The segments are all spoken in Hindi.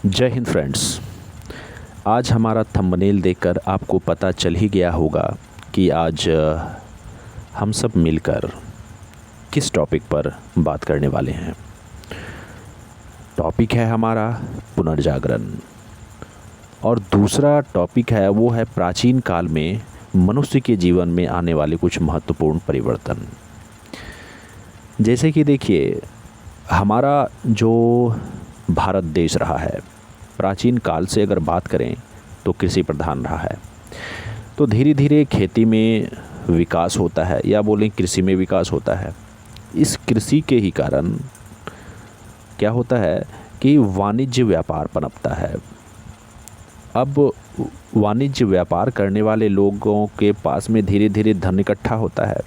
जय हिंद फ्रेंड्स। आज हमारा थंबनेल देखकर आपको पता चल ही गया होगा कि आज हम सब मिलकर किस टॉपिक पर बात करने वाले हैं। टॉपिक है हमारा पुनर्जागरण और दूसरा टॉपिक है वो है प्राचीन काल में मनुष्य के जीवन में आने वाले कुछ महत्वपूर्ण परिवर्तन। जैसे कि देखिए, हमारा जो भारत देश रहा है, प्राचीन काल से अगर बात करें तो कृषि प्रधान रहा है। तो धीरे धीरे खेती में विकास होता है या बोलें कृषि में विकास होता है। इस कृषि के ही कारण क्या होता है कि वाणिज्य व्यापार पनपता है। अब वाणिज्य व्यापार करने वाले लोगों के पास में धीरे धीरे धन इकट्ठा होता है।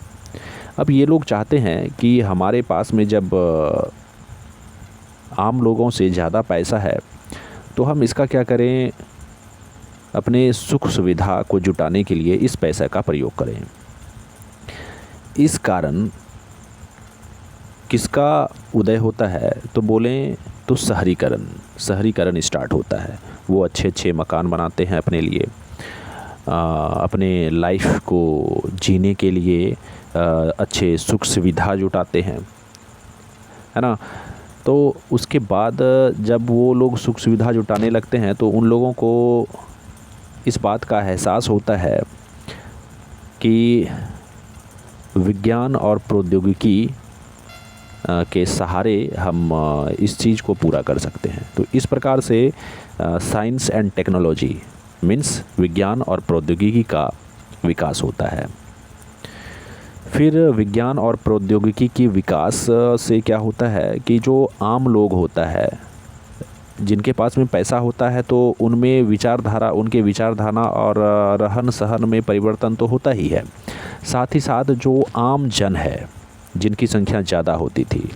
अब ये लोग चाहते हैं कि हमारे पास में जब आम लोगों से ज़्यादा पैसा है तो हम इसका क्या करें, अपने सुख सुविधा को जुटाने के लिए इस पैसे का प्रयोग करें। इस कारण किसका उदय होता है तो बोलें तो शहरीकरण स्टार्ट होता है। वो अच्छे अच्छे मकान बनाते हैं अपने लिए, अपने लाइफ को जीने के लिए अच्छे सुख सुविधा जुटाते हैं, है ना। तो उसके बाद जब वो लोग सुख सुविधा जुटाने लगते हैं तो उन लोगों को इस बात का एहसास होता है कि विज्ञान और प्रौद्योगिकी के सहारे हम इस चीज़ को पूरा कर सकते हैं। तो इस प्रकार से साइंस एंड टेक्नोलॉजी मीन्स विज्ञान और प्रौद्योगिकी का विकास होता है। फिर विज्ञान और प्रौद्योगिकी की विकास से क्या होता है कि जो आम लोग होता है, जिनके पास में पैसा होता है, तो उनके विचारधारा और रहन सहन में परिवर्तन तो होता ही है। साथ ही साथ जो आम जन है, जिनकी संख्या ज़्यादा होती थी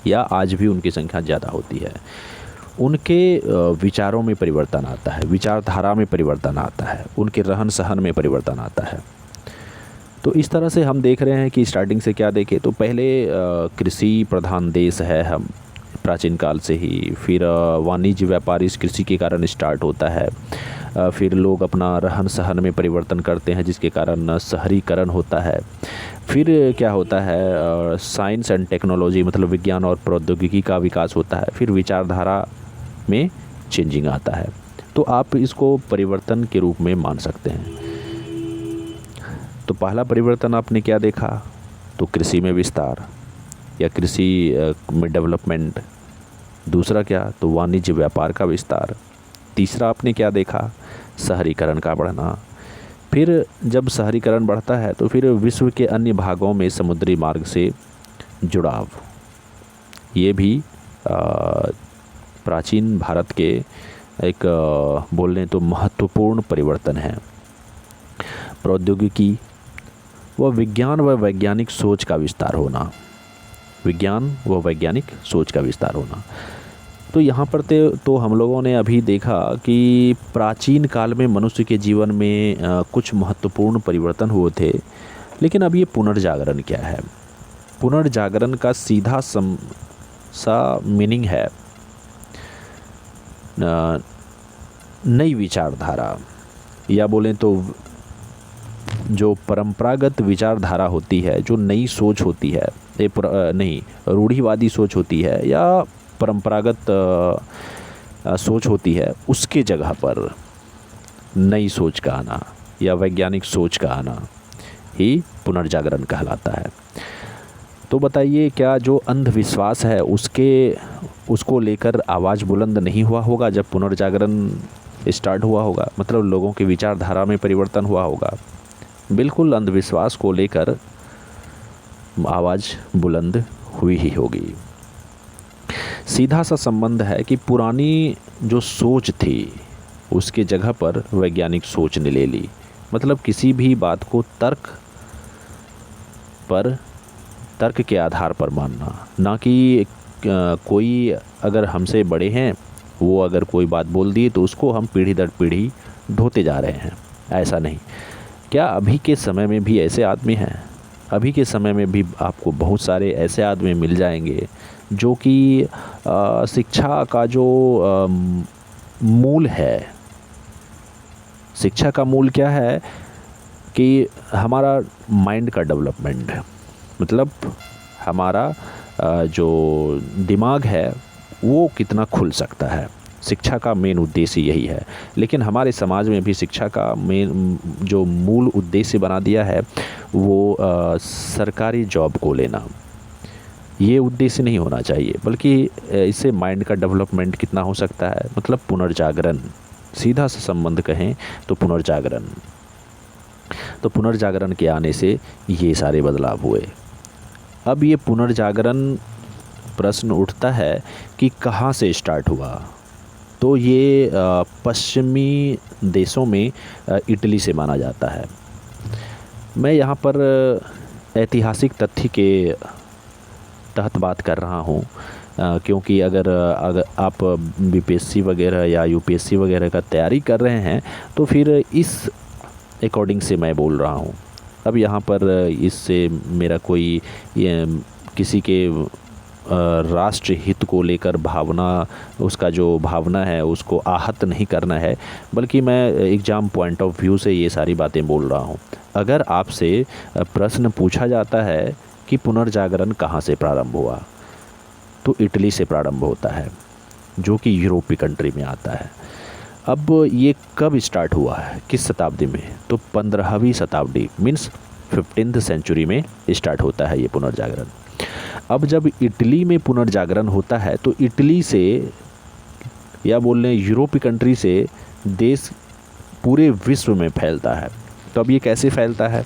या आज भी उनकी संख्या ज़्यादा होती है, उनके विचारों में परिवर्तन आता है, विचारधारा में परिवर्तन आता है, उनके रहन सहन में परिवर्तन आता है। तो इस तरह से हम देख रहे हैं कि स्टार्टिंग से क्या देखें तो पहले कृषि प्रधान देश है हम प्राचीन काल से ही। फिर वाणिज्य व्यापार इस कृषि के कारण स्टार्ट होता है। फिर लोग अपना रहन सहन में परिवर्तन करते हैं जिसके कारण शहरीकरण होता है। फिर क्या होता है, साइंस एंड टेक्नोलॉजी मतलब विज्ञान और प्रौद्योगिकी का विकास होता है। फिर विचारधारा में चेंजिंग आता है। तो आप इसको परिवर्तन के रूप में मान सकते हैं। तो पहला परिवर्तन आपने क्या देखा तो कृषि में विस्तार या कृषि में डेवलपमेंट। दूसरा क्या तो वाणिज्य व्यापार का विस्तार। तीसरा आपने क्या देखा, शहरीकरण का बढ़ना। फिर जब शहरीकरण बढ़ता है तो फिर विश्व के अन्य भागों में समुद्री मार्ग से जुड़ाव। ये भी प्राचीन भारत के एक बोलने तो महत्वपूर्ण परिवर्तन है। प्रौद्योगिकी व विज्ञान व वैज्ञानिक सोच का विस्तार होना। तो यहाँ पर तो हम लोगों ने अभी देखा कि प्राचीन काल में मनुष्य के जीवन में कुछ महत्वपूर्ण परिवर्तन हुए थे। लेकिन अब ये पुनर्जागरण क्या है? पुनर्जागरण का सीधा सा मीनिंग है नई विचारधारा, या बोलें तो जो परंपरागत विचारधारा होती है, जो नई सोच होती है, रूढ़िवादी सोच होती है या परंपरागत सोच होती है, उसके जगह पर नई सोच का आना या वैज्ञानिक सोच का आना ही पुनर्जागरण कहलाता है। तो बताइए, क्या जो अंधविश्वास है उसको लेकर आवाज़ बुलंद नहीं हुआ होगा जब पुनर्जागरण स्टार्ट हुआ होगा? मतलब लोगों की विचारधारा में परिवर्तन हुआ होगा। बिल्कुल अंधविश्वास को लेकर आवाज़ बुलंद हुई ही होगी। सीधा सा संबंध है कि पुरानी जो सोच थी उसके जगह पर वैज्ञानिक सोच ने ले ली। मतलब किसी भी बात को तर्क के आधार पर मानना, ना कि कोई अगर हमसे बड़े हैं वो अगर कोई बात बोल दिए तो उसको हम पीढ़ी दर पीढ़ी ढोते जा रहे हैं। ऐसा नहीं। क्या अभी के समय में भी ऐसे आदमी हैं? अभी के समय में भी आपको बहुत सारे ऐसे आदमी मिल जाएंगे जो कि शिक्षा का जो मूल है। शिक्षा का मूल क्या है कि हमारा माइंड का डेवलपमेंट, मतलब हमारा जो दिमाग है वो कितना खुल सकता है। शिक्षा का मेन उद्देश्य यही है। लेकिन हमारे समाज में भी शिक्षा का मेन जो मूल उद्देश्य बना दिया है वो सरकारी जॉब को लेना। ये उद्देश्य नहीं होना चाहिए, बल्कि इससे माइंड का डेवलपमेंट कितना हो सकता है, मतलब पुनर्जागरण, सीधा सा संबंध कहें तो पुनर्जागरण। तो पुनर्जागरण के आने से ये सारे बदलाव हुए। अब ये पुनर्जागरण प्रश्न उठता है कि कहाँ से स्टार्ट हुआ। तो ये पश्चिमी देशों में इटली से माना जाता है। मैं यहाँ पर ऐतिहासिक तथ्य के तहत बात कर रहा हूँ, क्योंकि अगर आप बीपीएससी वगैरह या यूपीएससी वगैरह का तैयारी कर रहे हैं तो फिर इस अकॉर्डिंग से मैं बोल रहा हूँ। अब यहाँ पर इससे मेरा कोई किसी के राष्ट्र हित को लेकर भावना, उसका जो भावना है उसको आहत नहीं करना है, बल्कि मैं एग्ज़ाम पॉइंट ऑफ व्यू से ये सारी बातें बोल रहा हूँ। अगर आपसे प्रश्न पूछा जाता है कि पुनर्जागरण कहाँ से प्रारंभ हुआ, तो इटली से प्रारंभ होता है, जो कि यूरोपीय कंट्री में आता है। अब ये कब स्टार्ट हुआ है, किस शताब्दी में? तो 15वीं शताब्दी, मीन्स 15th सेंचुरी में स्टार्ट होता है ये पुनर्जागरण। अब जब इटली में पुनर्जागरण होता है तो इटली से, या बोल लें यूरोपीय कंट्री से, देश पूरे विश्व में फैलता है। तो अब ये कैसे फैलता है?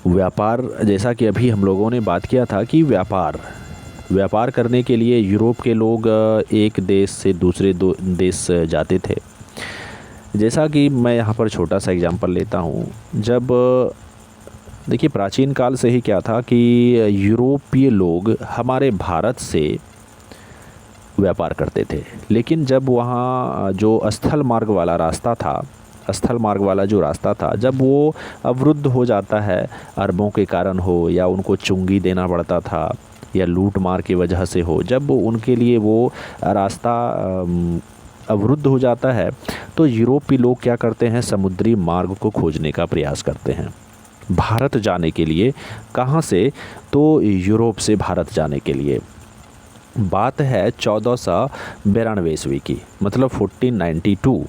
व्यापार, जैसा कि अभी हम लोगों ने बात किया था कि व्यापार करने के लिए यूरोप के लोग एक देश से दूसरे देश जाते थे। जैसा कि मैं यहाँ पर छोटा सा एग्जांपल लेता हूँ। जब देखिए प्राचीन काल से ही क्या था कि यूरोपीय लोग हमारे भारत से व्यापार करते थे, लेकिन जब वहाँ जो स्थल मार्ग वाला रास्ता था, जब वो अवरुद्ध हो जाता है, अरबों के कारण हो या उनको चुंगी देना पड़ता था या लूट मार की वजह से हो, जब उनके लिए वो रास्ता अवरुद्ध हो जाता है तो यूरोपीय लोग क्या करते हैं, समुद्री मार्ग को खोजने का प्रयास करते हैं भारत जाने के लिए। कहाँ से? तो यूरोप से भारत जाने के लिए। बात है 1492 ईस्वी की, मतलब 1492।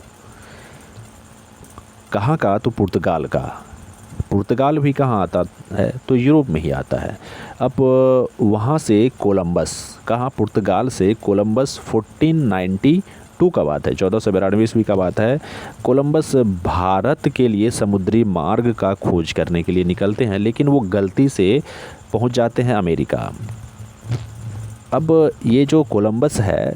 कहाँ का? तो पुर्तगाल का। पुर्तगाल भी कहाँ आता है? तो यूरोप में ही आता है। अब वहाँ से कोलंबस, कहाँ? पुर्तगाल से कोलंबस 1492 का बात है, 1492 ईस्वी का बात है। कोलंबस भारत के लिए समुद्री मार्ग का खोज करने के लिए निकलते हैं, लेकिन वो गलती से पहुँच जाते हैं अमेरिका। अब ये जो कोलंबस है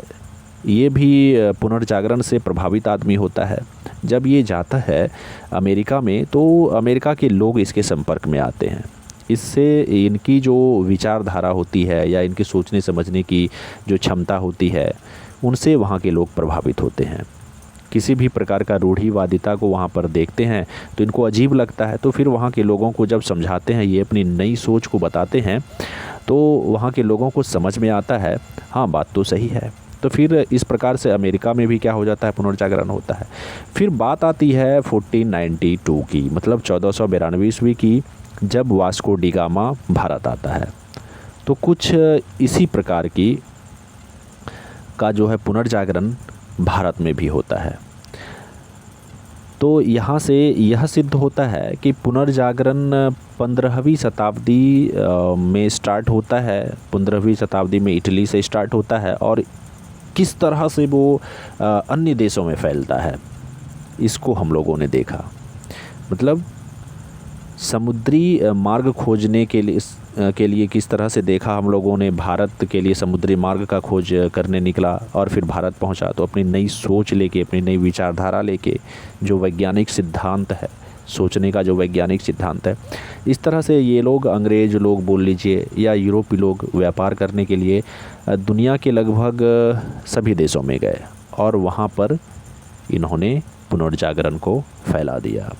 ये भी पुनर्जागरण से प्रभावित आदमी होता है। जब ये जाता है अमेरिका में तो अमेरिका के लोग इसके संपर्क में आते हैं। इससे इनकी जो विचारधारा होती है या इनके सोचने समझने की जो क्षमता होती है, उनसे वहाँ के लोग प्रभावित होते हैं। किसी भी प्रकार का रूढ़िवादिता को वहाँ पर देखते हैं तो इनको अजीब लगता है। तो फिर वहाँ के लोगों को जब समझाते हैं, ये अपनी नई सोच को बताते हैं, तो वहाँ के लोगों को समझ में आता है हाँ बात तो सही है। तो फिर इस प्रकार से अमेरिका में भी क्या हो जाता है, पुनर्जागरण होता है। फिर बात आती है 1492 की, मतलब 1492 ईस्वी की, जब वास्को डी गामा भारत आता है। तो कुछ इसी प्रकार की का जो है पुनर्जागरण भारत में भी होता है। तो यहाँ से यह सिद्ध होता है कि पुनर्जागरण 15वीं शताब्दी में स्टार्ट होता है। 15वीं शताब्दी में इटली से स्टार्ट होता है और किस तरह से वो अन्य देशों में फैलता है, इसको हम लोगों ने देखा। मतलब समुद्री मार्ग खोजने के लिए किस तरह से देखा हम लोगों ने। भारत के लिए समुद्री मार्ग का खोज करने निकला और फिर भारत पहुंचा तो अपनी नई सोच लेके, अपनी नई विचारधारा लेके, जो वैज्ञानिक सिद्धांत है, सोचने का जो वैज्ञानिक सिद्धांत है, इस तरह से ये लोग, अंग्रेज लोग बोल लीजिए या यूरोपीय लोग, व्यापार करने के लिए दुनिया के लगभग सभी देशों में गए और वहाँ पर इन्होंने पुनर्जागरण को फैला दिया।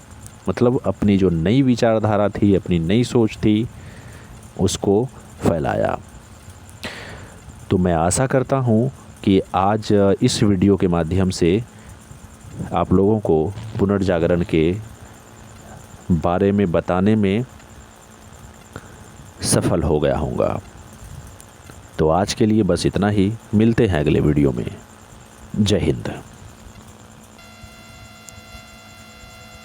मतलब अपनी जो नई विचारधारा थी, अपनी नई सोच थी, उसको फैलाया। तो मैं आशा करता हूँ कि आज इस वीडियो के माध्यम से आप लोगों को पुनर्जागरण के बारे में बताने में सफल हो गया होऊंगा। तो आज के लिए बस इतना ही, मिलते हैं अगले वीडियो में। जय हिंद।